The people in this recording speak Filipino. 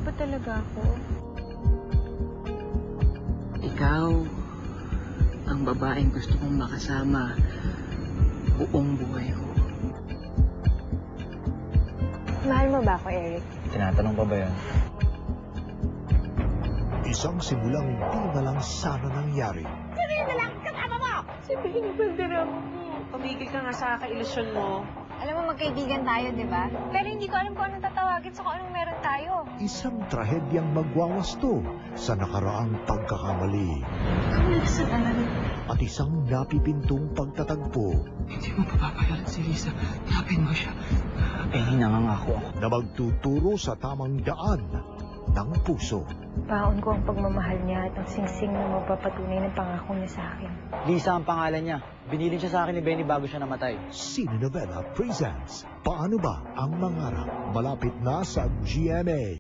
ba talaga ako? Ikaw ang babaeng gusto kong makasama buong buhay ko. Mahal mo ba ako, Eric? Tinatanong pa ba yun? Isang simulang di na lang sana nangyari. Sabihin ni Balderrama mo. Tumigil ka nga sa kailusyon mo. Alam mo, magkaibigan tayo, di ba? Pero hindi ko alam kung anong tatawagin sa kung anong meron tayo. Isang trahedyang magwawasto sa nakaraang pagkakamali. Ikaw nagsasalan. At isang napipintong pagtatagpo Hindi mo papapayaran si Lisa. Hanapin mo siya. Eh, nangangako ako. na magtuturo sa tamang daan ng puso. Baon ko ang pagmamahal niya at ang singsing na magpapatunay ng pangako niya sa akin. Lisa ang pangalan niya. Binilin siya sa akin ni Benny bago siya namatay. Cinenovela presents Paano Ba ang Mangarap? Malapit na sa GMA.